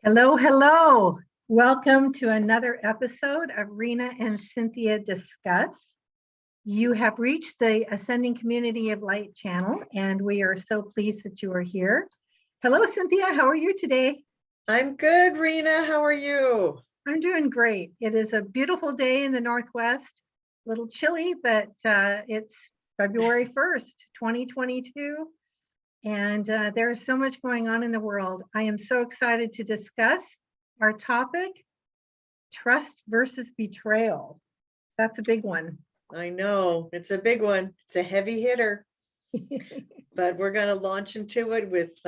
Hello, hello. Welcome to another episode of Rena and Cynthia Discuss. You have reached the Ascending Community of Light channel, and we are so pleased that you are here. Hello, Cynthia. How are you today? I'm good, Rena. How are you? I'm doing great. It is a beautiful day in the Northwest. A little chilly, but it's February 1st, 2022. And there is so much going on in the world. I am so excited to discuss our topic, trust versus betrayal. That's a big one. I know it's a big one. It's a heavy hitter, but we're going to launch into it with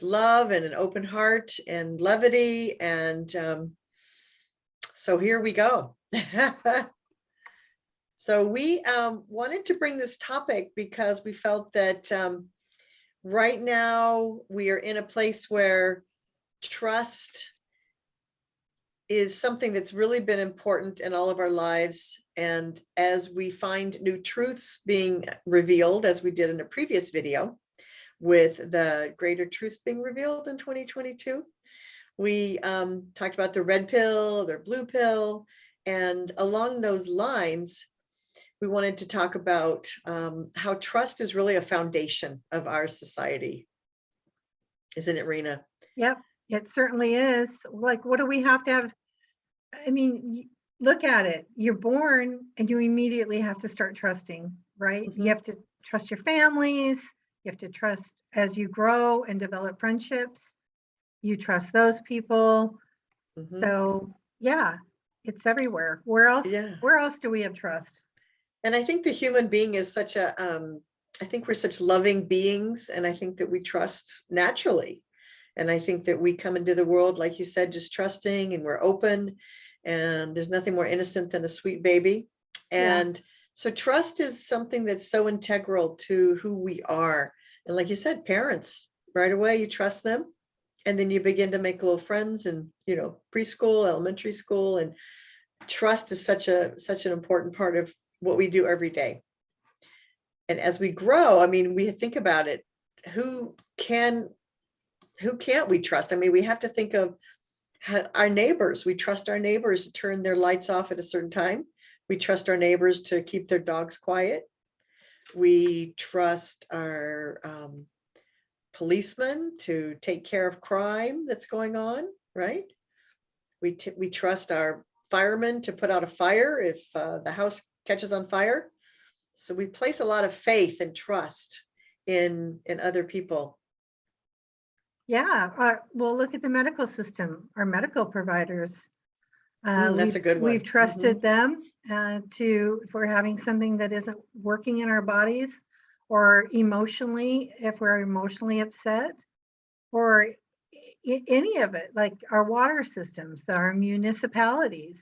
love and an open heart and levity. And so here we go. So we wanted to bring this topic because we felt that right now we are in a place where trust is something that's really been important in all of our lives. And as we find new truths being revealed, as we did in a previous video, with the greater truths being revealed in 2022, we talked about the red pill, the blue pill, and along those lines, we wanted to talk about how trust is really a foundation of our society. Isn't it, Rena? Yep, it certainly is. Like, what do we have to have? I mean, look at it. You're born and you immediately have to start trusting, right? Mm-hmm. You have to trust your families. You have to trust as you grow and develop friendships. You trust those people. Mm-hmm. So yeah, it's everywhere. Where else? Yeah. Where else do we have trust? And I think the human being is such a, I think we're such loving beings, and I think that we trust naturally. And I think that we come into the world, like you said, just trusting, and we're open, and there's nothing more innocent than a sweet baby. And so trust is something that's so integral to who we are. And like you said, parents, right away, you trust them. And then you begin to make little friends in, preschool, elementary school. And trust is such an important part of what we do every day. And as we grow, I mean, we think about it, who can't we trust? I mean, we have to think of our neighbors. We trust our neighbors to turn their lights off at a certain time. We trust our neighbors to keep their dogs quiet. We trust our policemen to take care of crime that's going on, right? We trust our firemen to put out a fire if the house catches on fire. So we place a lot of faith and trust in other people. Yeah. Well, look at the medical system, our medical providers. That's a good one. We've trusted them if we're having something that isn't working in our bodies, or emotionally, if we're emotionally upset, or any of it, like our water systems, our municipalities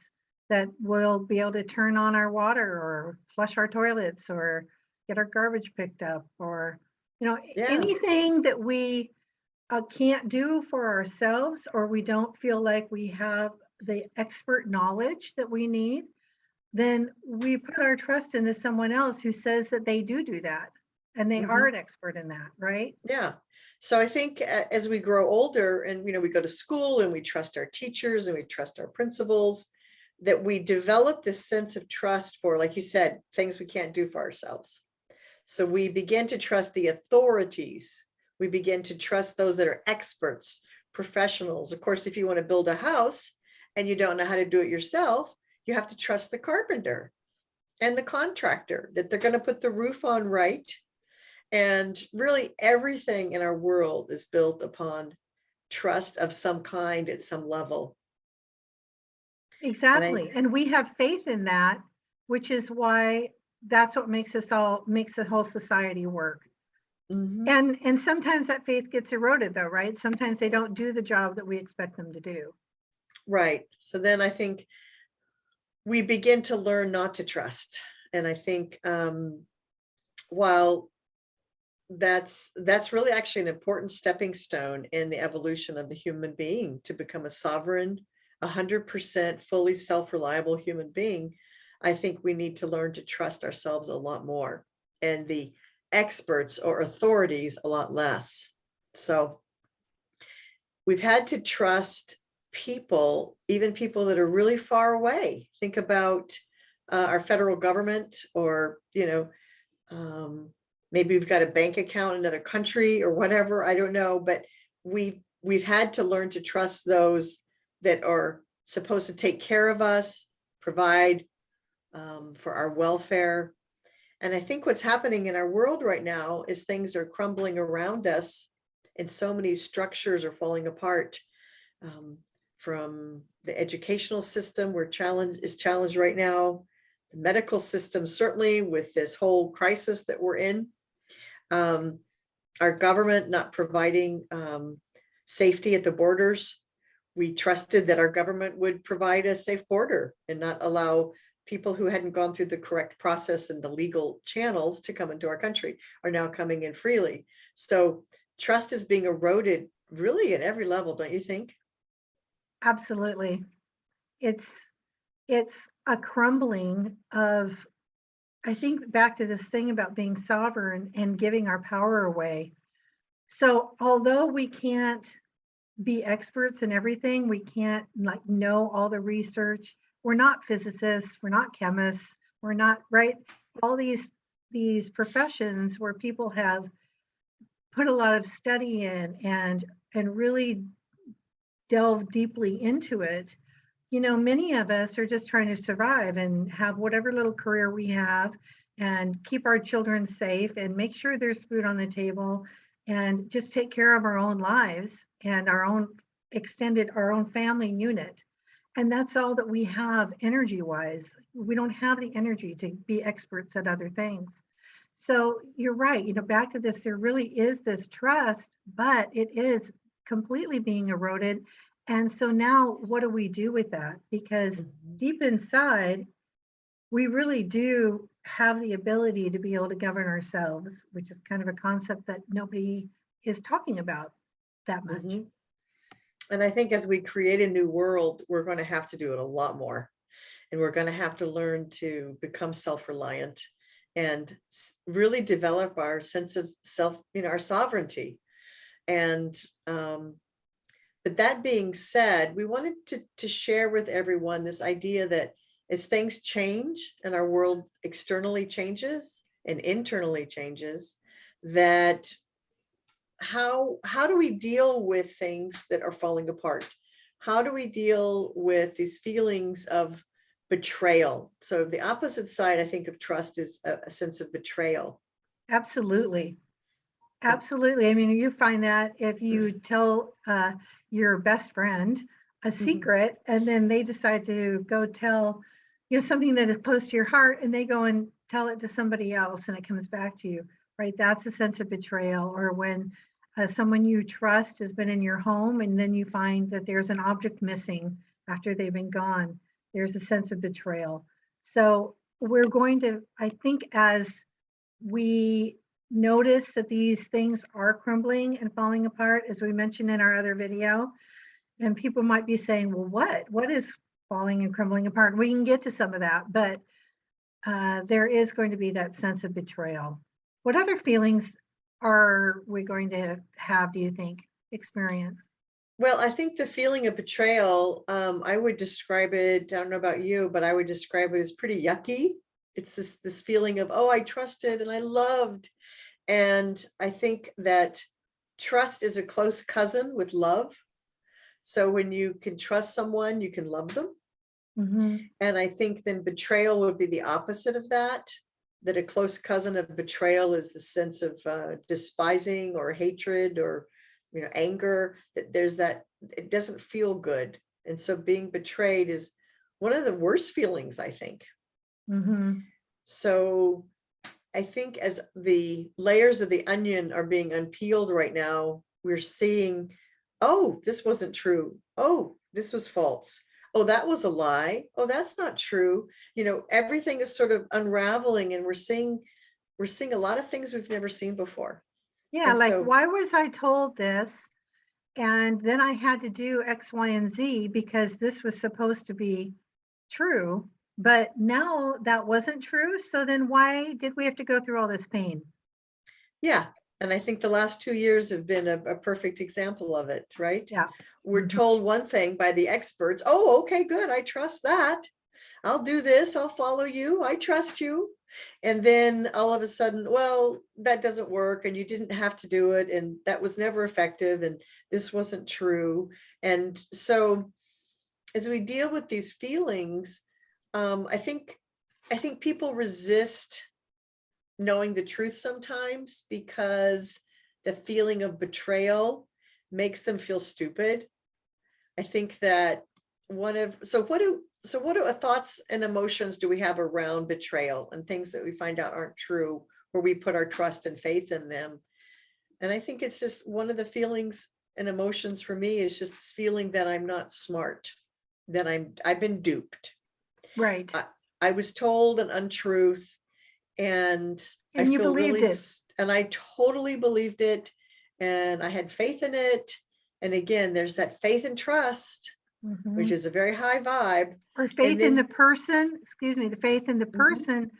that will be able to turn on our water or flush our toilets or get our garbage picked up, or anything that we can't do for ourselves, or we don't feel like we have the expert knowledge that we need, then we put our trust into someone else who says that they do that and they are an expert in that, right? Yeah. So I think as we grow older and we go to school and we trust our teachers and we trust our principals, that we develop this sense of trust for, like you said, things we can't do for ourselves. So we begin to trust the authorities. We begin to trust those that are experts, professionals. Of course, if you want to build a house and you don't know how to do it yourself, you have to trust the carpenter and the contractor that they're going to put the roof on right. And really everything in our world is built upon trust of some kind at some level. Exactly. And we have faith in that, which is why that's what makes the whole society work. And sometimes that faith gets eroded though, right? Sometimes they don't do the job that we expect them to do. Right. So then I think we begin to learn not to trust. And I think while that's really actually an important stepping stone in the evolution of the human being to become a sovereign, 100% fully self-reliable human being, I think we need to learn to trust ourselves a lot more, and the experts or authorities a lot less. So we've had to trust people, even people that are really far away. Think about our federal government, or, maybe we've got a bank account in another country or whatever, I don't know, but we've had to learn to trust those that are supposed to take care of us, provide for our welfare. And I think what's happening in our world right now is things are crumbling around us, and so many structures are falling apart. From the educational system, is challenged right now, the medical system, certainly with this whole crisis that we're in, our government not providing safety at the borders. We trusted that our government would provide a safe border and not allow people who hadn't gone through the correct process and the legal channels to come into our country are now coming in freely. So trust is being eroded really at every level, don't you think? Absolutely. It's a crumbling of, I think back to this thing about being sovereign and giving our power away. So although we can't be experts in everything, we can't like know all the research. We're not physicists, we're not chemists, we're not, right? All these professions where people have put a lot of study in and really delve deeply into it. Many of us are just trying to survive and have whatever little career we have and keep our children safe and make sure there's food on the table and just take care of our own lives and our own family unit. And that's all that we have energy wise. We don't have the energy to be experts at other things. So you're right, back to this, there really is this trust, but it is completely being eroded. And so now what do we do with that? Because deep inside, we really do have the ability to be able to govern ourselves, which is kind of a concept that nobody is talking about that much. And I think as we create a new world, we're going to have to do it a lot more. And we're going to have to learn to become self-reliant and really develop our sense of self, our sovereignty. And but that being said, we wanted to share with everyone this idea that as things change and our world externally changes and internally changes, that how do we deal with things that are falling apart? How do we deal with these feelings of betrayal? So the opposite side, I think, of trust is a sense of betrayal. Absolutely. Absolutely. I mean, you find that if you tell your best friend a secret and then they decide to go tell something that is close to your heart and they go and tell it to somebody else and it comes back to you, right? That's a sense of betrayal. Or when someone you trust has been in your home and then you find that there's an object missing after they've been gone, there's a sense of betrayal. So we're going to, I think, as we notice that these things are crumbling and falling apart, as we mentioned in our other video, and people might be saying, well, what is falling and crumbling apart? We can get to some of that, but there is going to be that sense of betrayal. What other feelings are we going to have, do you think, experience? Well, I think the feeling of betrayal, I would describe it, I don't know about you, but I would describe it as pretty yucky. It's this feeling of, oh, I trusted and I loved. And I think that trust is a close cousin with love. So when you can trust someone, you can love them. And I think then betrayal would be the opposite of that a close cousin of betrayal is the sense of despising or hatred or anger, that there's that, it doesn't feel good. And so being betrayed is one of the worst feelings, I think. So I think as the layers of the onion are being unpeeled right now, we're seeing, oh, this wasn't true. Oh, this was false. Oh, that was a lie. Oh, that's not true. Everything is sort of unraveling and we're seeing a lot of things we've never seen before. Yeah, and like, so, why was I told this? And then I had to do X, Y, and Z because this was supposed to be true. But now that wasn't true. So then why did we have to go through all this pain? Yeah. And I think the last 2 years have been a perfect example of it, right? Yeah. We're told one thing by the experts. Oh, okay, good. I trust that. I'll do this. I'll follow you. I trust you. And then all of a sudden, well, that doesn't work and you didn't have to do it. And that was never effective. And this wasn't true. And so as we deal with these feelings, I think people resist knowing the truth sometimes because the feeling of betrayal makes them feel stupid. I think that what thoughts and emotions do we have around betrayal and things that we find out aren't true, where we put our trust and faith in them? And I think it's just one of the feelings and emotions for me is just this feeling that I'm not smart, that I've been duped. Right. I was told an untruth, and I And you feel believed really, it. and I totally believed it, and I had faith in it. And again, there's that faith and trust, which is a very high vibe. Or faith in the person, excuse me, the faith in the Mhm. person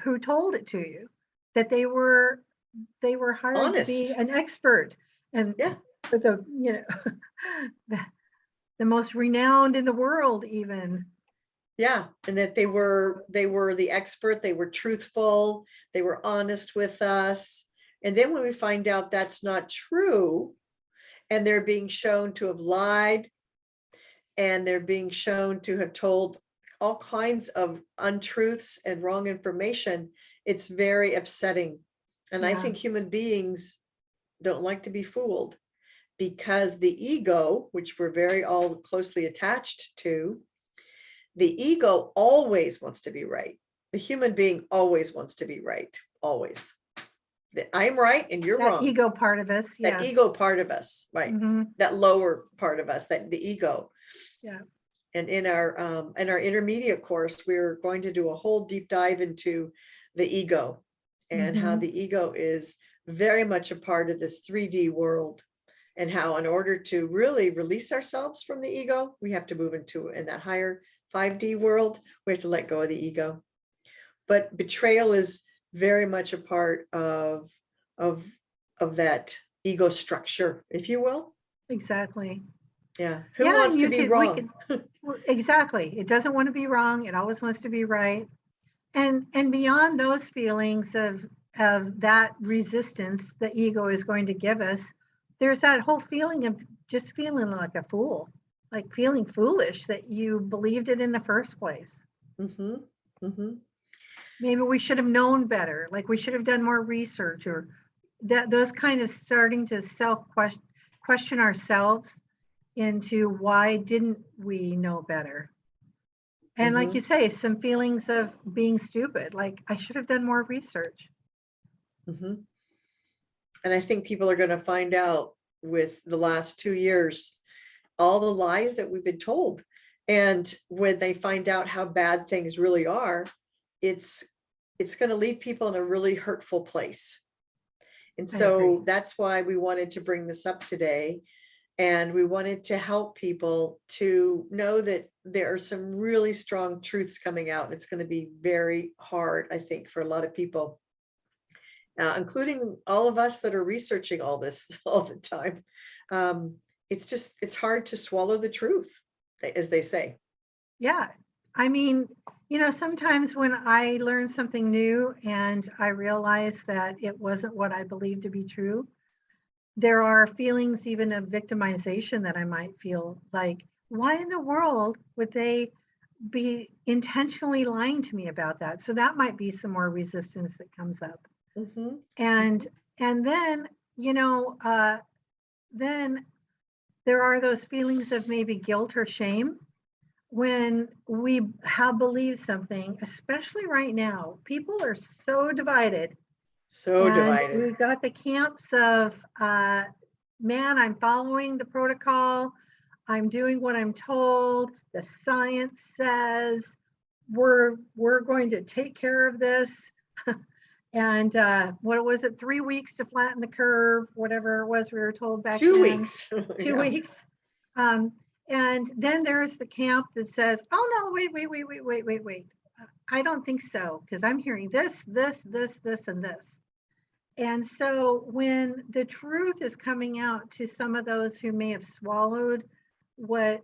who told it to you, that they were hired to be Honest. an expert and Yeah. for the, the, the most renowned in the world even. Yeah. And that they were the expert, they were truthful, they were honest with us. And then when we find out that's not true, and they're being shown to have lied, and they're being shown to have told all kinds of untruths and wrong information, it's very upsetting. And I Yeah. think human beings don't like to be fooled, because the ego, which we're very all closely attached to, the ego always wants to be right. The human being always wants to be right, always. That I'm right and you're That wrong. ego part of us, That yes. ego part of us, right? Mhm. That lower part of us, that the ego. Yeah. And in our intermediate course, we're going to do a whole deep dive into the ego and how Mhm. the ego is very much a part of this 3D world, and how in order to really release ourselves from the ego, we have to move into in that higher 5D world. We have to let go of the ego. But betrayal is very much a part of that ego structure, if you will. Exactly. Yeah. Who Yeah, wants and to be wrong? exactly. It doesn't want to be wrong. It always wants to be right. And beyond those feelings of that resistance the ego is going to give us, there's that whole feeling of just feeling like a fool, like feeling foolish that you believed it in the first place. Mm-hmm. Mm-hmm. Maybe we should have known better, like we should have done more research, or that those kind of starting to question ourselves into why didn't we know better. And like Mm-hmm. you say, some feelings of being stupid, like I should have done more research. Mm-hmm. And I think people are going to find out with the last 2 years, all the lies that we've been told. And when they find out how bad things really are, it's going to leave people in a really hurtful place. And I agree. so that's why we wanted to bring this up today. And we wanted to help people to know that there are some really strong truths coming out. It's going to be very hard, I think, for a lot of people, including all of us that are researching all this all the time. It's hard to swallow the truth, as they say. Yeah. I mean, sometimes when I learn something new and I realize that it wasn't what I believed to be true, there are feelings even of victimization that I might feel like, why in the world would they be intentionally lying to me about that? So that might be some more resistance that comes up. Mm-hmm. And then, then there are those feelings of maybe guilt or shame when we have believed something, especially right now. People are so divided. So And divided. we've got the camps of, man, I'm following the protocol. I'm doing what I'm told. The science says we're going to take care of this. And what was it? 3 weeks to flatten the curve, whatever it was we were told back 2 then. weeks. 2 Yeah. weeks. And then there's the camp that says, oh no, wait. I don't think so, because I'm hearing this, and this. And so when the truth is coming out to some of those who may have swallowed what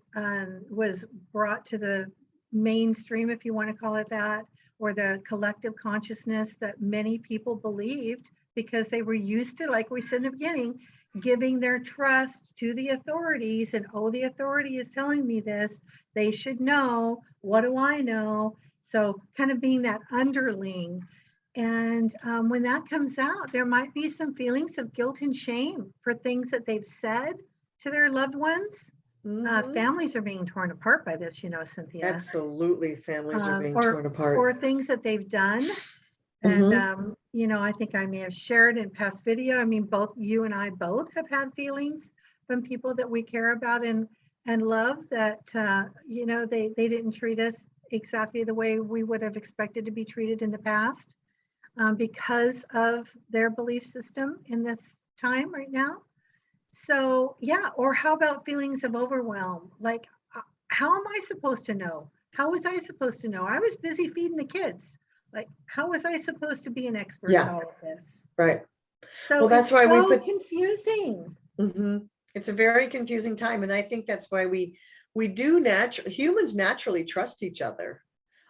was brought to the mainstream, if you want to call it that, or the collective consciousness that many people believed because they were used to, like we said in the beginning, giving their trust to the authorities, and oh, the authority is telling me this, they should know, what do I know? So kind of being that underling. And when that comes out, there might be some feelings of guilt and shame for things that they've said to their loved ones. Mhm. Families are being torn apart by this, Cynthia. Absolutely, families are being Or torn apart. things that they've done. And, Mhm. I think I may have shared in past video. I mean, both you and I both have had feelings from people that we care about and love that, they didn't treat us exactly the way we would have expected to be treated in the past, because of their belief system in this time right now. So, yeah, or how about feelings of overwhelm? Like, how am I supposed to know? How was I supposed to know? I was busy feeding the kids. Like, how was I supposed to be an expert at Yeah, all of this? right. So Well, that's it's why we so put, confusing. it's a very confusing time. And I think that's why we do humans naturally trust each other.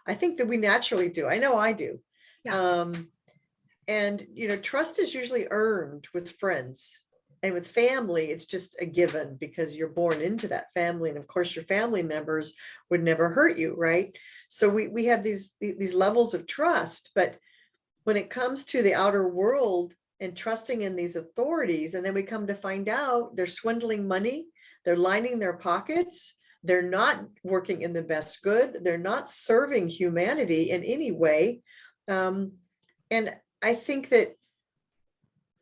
I think that we naturally do. I know I do. Yeah. And, trust is usually earned with friends. And with family, it's just a given because you're born into that family. And of course, your family members would never hurt you, right? So we have these levels of trust. But when it comes to the outer world and trusting in these authorities, and then we come to find out they're swindling money, they're lining their pockets, they're not working in the best good, they're not serving humanity in any way. And I think that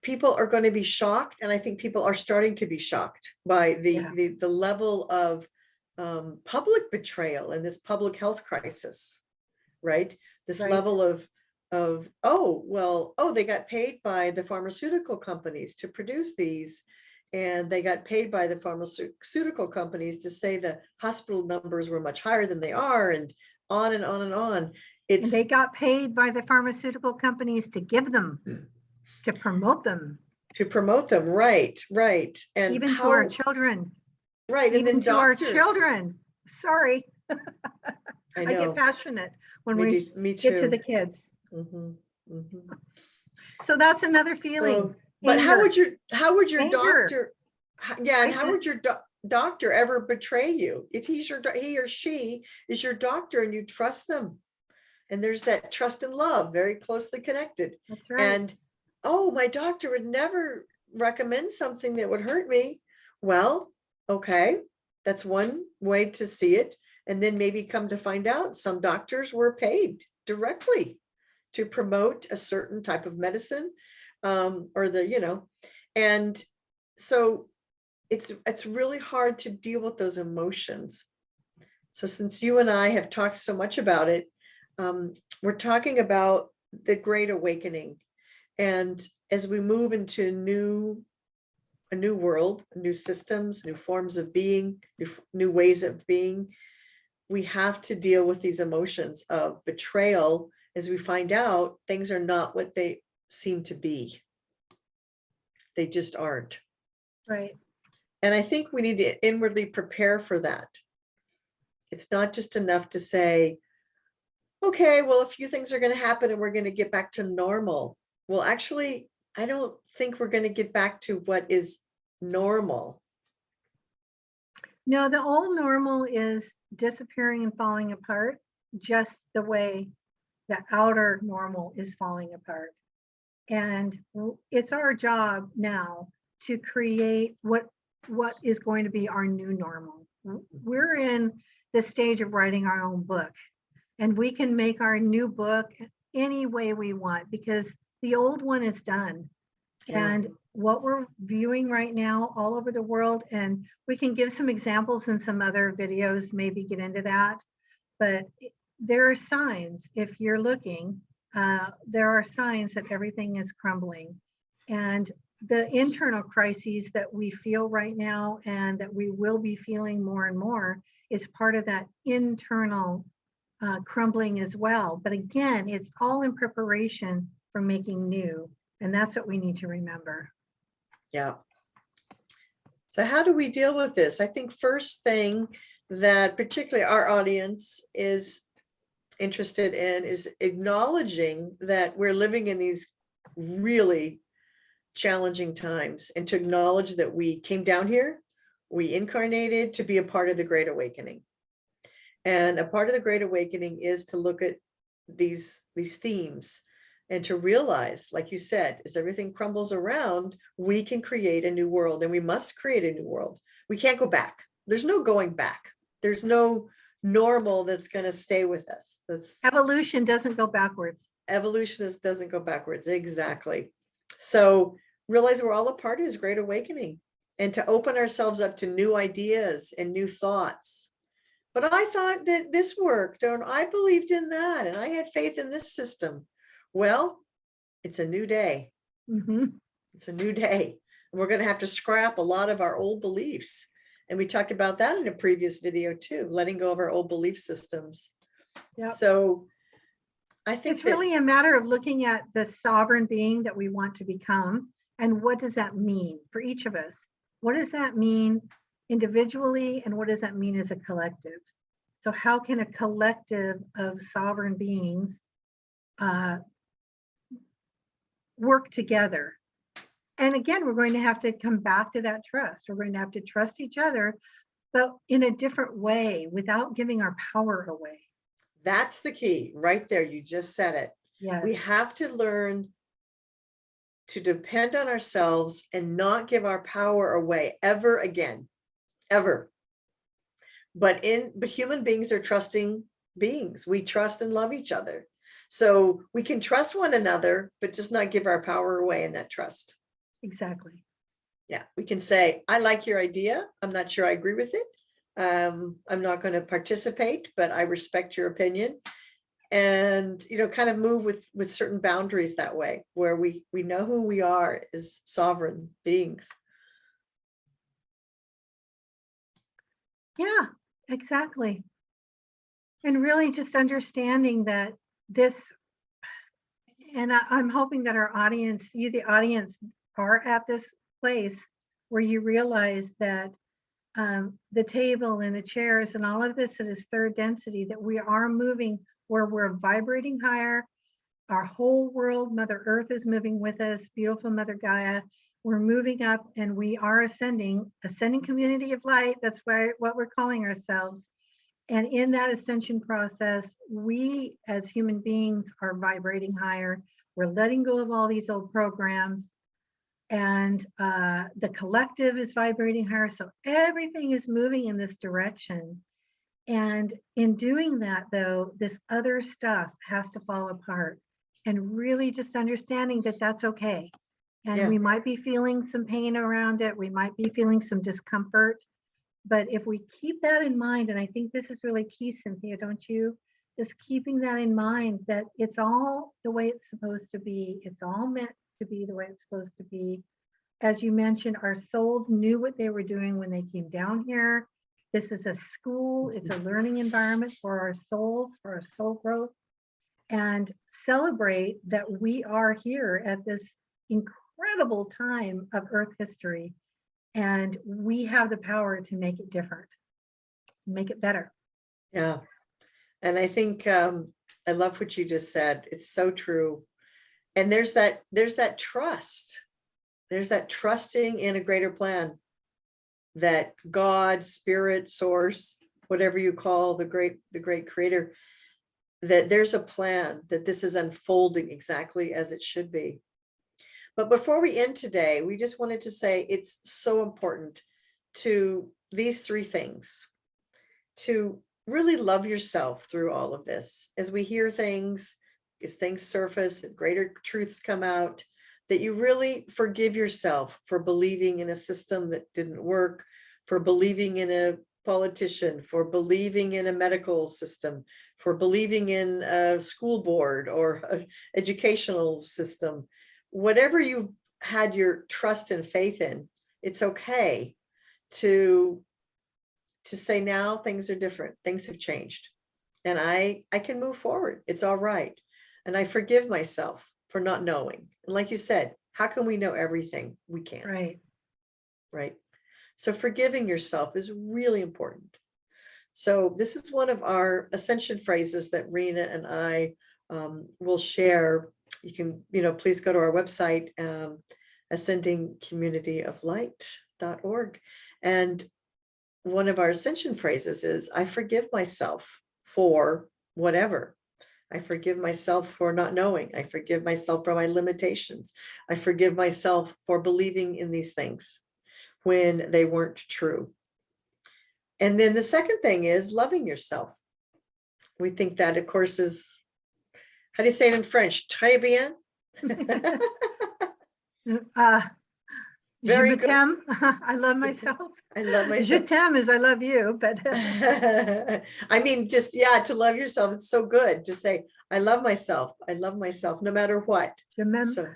people are going to be shocked, and I think people are starting to be shocked by the level of public betrayal and this public health crisis, right? This Right. level of they got paid by the pharmaceutical companies to produce these, and they got paid by the pharmaceutical companies to say the hospital numbers were much higher than they are, and on and on and on. And they got paid by the pharmaceutical companies to give them, to promote them, right, and even to our how, children, right, and then even to our doctors. children. Sorry, I I get know, passionate when me we get to too. the kids. Mhm, mhm. So that's another feeling. So, but how Anger. would your Anger. doctor, yeah, and Right? how would your doctor ever betray you if he or she is your doctor and you trust them? And there's that trust and love very closely connected. That's right. And oh, my doctor would never recommend something that would hurt me. Well, okay, that's one way to see it. And then maybe come to find out some doctors were paid directly to promote a certain type of medicine, and so it's really hard to deal with those emotions. So since you and I have talked so much about it, we're talking about the Great Awakening. And as we move into a new world, new systems, new forms of being, new ways of being, we have to deal with these emotions of betrayal as we find out things are not what they seem to be. They just aren't. Right. And I think we need to inwardly prepare for that. It's not just enough to say, okay, well, a few things are going to happen and we're going to get back to normal. Well, actually, I don't think we're going to get back to what is normal. No, the old normal is disappearing and falling apart, just the way the outer normal is falling apart. And it's our job now to create what is going to be our new normal. We're in the stage of writing our own book, and we can make our new book any way we want because the old one is done. Yeah. And what we're viewing right now all over the world, and we can give some examples in some other videos, maybe get into that, but there are signs, if you're looking, there are signs that everything is crumbling. And the internal crises that we feel right now and that we will be feeling more and more is part of that internal crumbling as well. But again, it's all in preparation for making new. And that's what we need to remember. Yeah. So how do we deal with this? I think first thing that particularly our audience is interested in is acknowledging that we're living in these really challenging times, and to acknowledge that we came down here, we incarnated to be a part of the Great Awakening. And a part of the Great Awakening is to look at these themes and to realize, like you said, as everything crumbles around, we can create a new world, and we must create a new world. We can't go back. There's no going back. There's no normal that's going to stay with us. Evolution doesn't go backwards. Evolutionist doesn't go backwards. Exactly. So realize we're all a part of this Great Awakening, and to open ourselves up to new ideas and new thoughts. But I thought that this worked, and I believed in that, and I had faith in this system. Well, it's a new day. Mm-hmm. It's a new day. And we're going to have to scrap a lot of our old beliefs. And we talked about that in a previous video too, letting go of our old belief systems. Yep. So I think it's really a matter of looking at the sovereign being that we want to become, and what does that mean for each of us? What does that mean individually, and what does that mean as a collective? So how can a collective of sovereign beings work together? And again, we're going to have to come back to that trust. We're going to have to trust each other, but in a different way, without giving our power away. That's the key right there. You just said it. Yes. We have to learn to depend on ourselves and not give our power away ever again, ever. But human beings are trusting beings. We trust and love each other. So we can trust one another, but just not give our power away in that trust. Exactly. Yeah, we can say, I like your idea. I'm not sure I agree with it. I'm not going to participate, but I respect your opinion. And, kind of move with certain boundaries that way, where we know who we are as sovereign beings. Yeah, exactly. And really just understanding that this, and I'm hoping that our audience, you, the audience, are at this place where you realize that the table and the chairs and all of this that is third density, that we are moving where we're vibrating higher. Our whole world, Mother Earth is moving with us, beautiful Mother Gaia. We're moving up and we are ascending community of light. That's what we're calling ourselves. And in that ascension process, we as human beings are vibrating higher. We're letting go of all these old programs. And the collective is vibrating higher. So everything is moving in this direction. And in doing that, though, this other stuff has to fall apart, and really just understanding that that's okay. And we might be feeling some pain around it. We might be feeling some discomfort. But if we keep that in mind, and I think this is really key, Cynthia, don't you? Just keeping that in mind, that it's all the way it's supposed to be. It's all meant to be the way it's supposed to be. As you mentioned, our souls knew what they were doing when they came down here. This is a school, it's a learning environment for our souls, for our soul growth, and celebrate that we are here at this incredible time of Earth history. And we have the power to make it different, make it better. Yeah. And I think I love what you just said. It's so true. And there's that trust. There's that trusting in a greater plan, that God, spirit, source, whatever you call the great creator, that there's a plan, that this is unfolding exactly as it should be. But before we end today, we just wanted to say it's so important to these three things, to really love yourself through all of this. As we hear things, as things surface, greater truths come out, that you really forgive yourself for believing in a system that didn't work, for believing in a politician, for believing in a medical system, for believing in a school board or an educational system. Whatever you had your trust and faith in, it's okay to say now things are different, things have changed, and I can move forward. It's all right. And I forgive myself for not knowing. And like you said, how can we know everything? We can't. Right. So forgiving yourself is really important. So this is one of our ascension phrases that Rena and I will share. You can, please go to our website, ascendingcommunityoflight.org. And one of our ascension phrases is, I forgive myself for whatever. I forgive myself for not knowing. I forgive myself for my limitations. I forgive myself for believing in these things when they weren't true. And then the second thing is loving yourself. We think that, of course, is, how do you say it in French? Très bien. Very good. I love myself. I love myself. Je t'aime is I love you, but I mean, just, to love yourself. It's so good to say, I love myself. I love myself no matter what. So,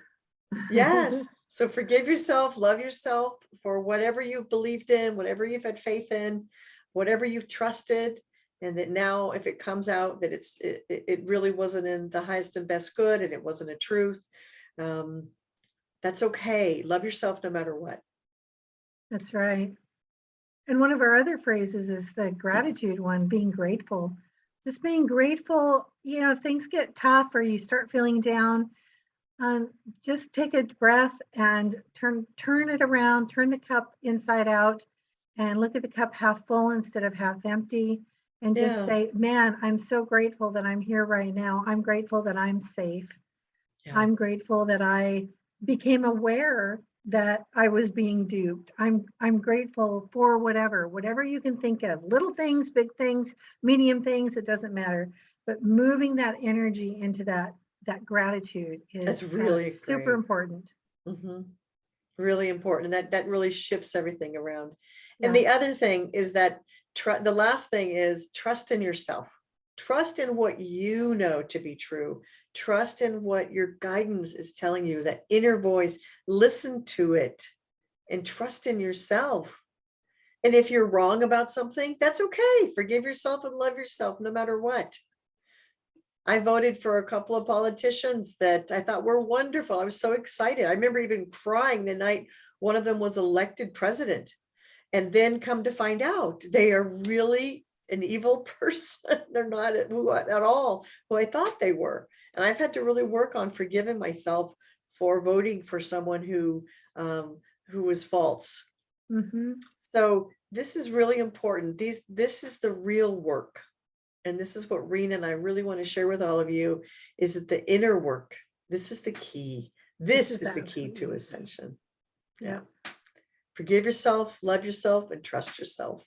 yes. So forgive yourself, love yourself for whatever you've believed in, whatever you've had faith in, whatever you've trusted. And that now if it comes out that it really wasn't in the highest and best good, and it wasn't a truth, that's okay. Love yourself no matter what. That's right. And one of our other phrases is the gratitude one, being grateful. Just being grateful, if things get tough or you start feeling down, just take a breath and turn it around, turn the cup inside out and look at the cup half full instead of half empty. And just say, man, I'm so grateful that I'm here right now. I'm grateful that I'm safe. I'm grateful that I became aware that I was being duped. I'm grateful for whatever you can think of, little things, big things, medium things, it doesn't matter. But moving that energy into that gratitude is that's really super important. Really important. And that really shifts everything around. And the other thing is that the last thing is trust in yourself. Trust in what you know to be true. Trust in what your guidance is telling you, that inner voice. Listen to it and trust in yourself. And if you're wrong about something, that's okay. Forgive yourself and love yourself no matter what. I voted for a couple of politicians that I thought were wonderful. I was so excited. I remember even crying the night one of them was elected president. And then come to find out they are really an evil person. They're not at all who I thought they were. And I've had to really work on forgiving myself for voting for someone who was false. So this is really important. This is the real work. And this is what Rena and I really want to share with all of you, is that the inner work, this is the key. This is the key to ascension. Yeah. Forgive yourself, love yourself, and trust yourself.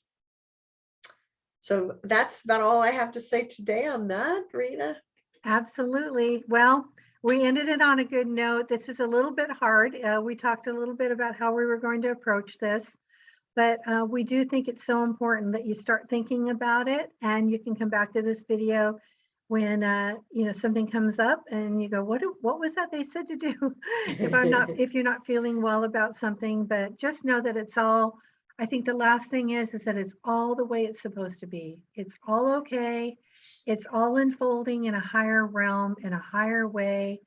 So that's about all I have to say today on that, Rena. Absolutely. Well, we ended it on a good note. This was a little bit hard. We talked a little bit about how we were going to approach this, but we do think it's so important that you start thinking about it, and you can come back to this video when something comes up and you go, what was that they said to do? if you're not feeling well about something. But just know that it's all, I think the last thing is that it's all the way it's supposed to be. It's all okay. It's all unfolding in a higher realm, in a higher way.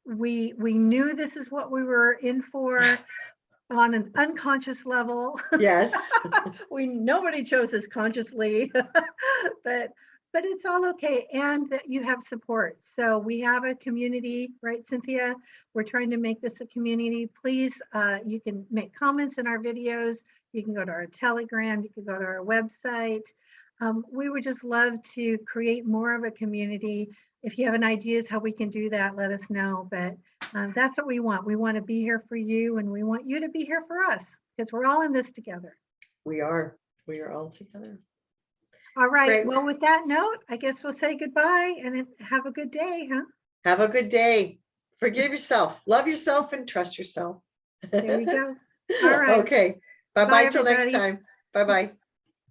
We knew this is what we were in for on an unconscious level. Yes. Nobody chose this consciously, but it's all okay, and that you have support. So we have a community, right, Cynthia? We're trying to make this a community. Please, you can make comments in our videos. You can go to our Telegram. You can go to our website. We would just love to create more of a community. If you have any ideas how we can do that, let us know. But that's what we want. We want to be here for you, and we want you to be here for us, because we're all in this together. We are all together. All right. Great. Well, with that note, I guess we'll say goodbye and have a good day, huh? Have a good day. Forgive yourself, love yourself, and trust yourself. There we go. All right. Okay. Bye-bye till next time. Bye-bye.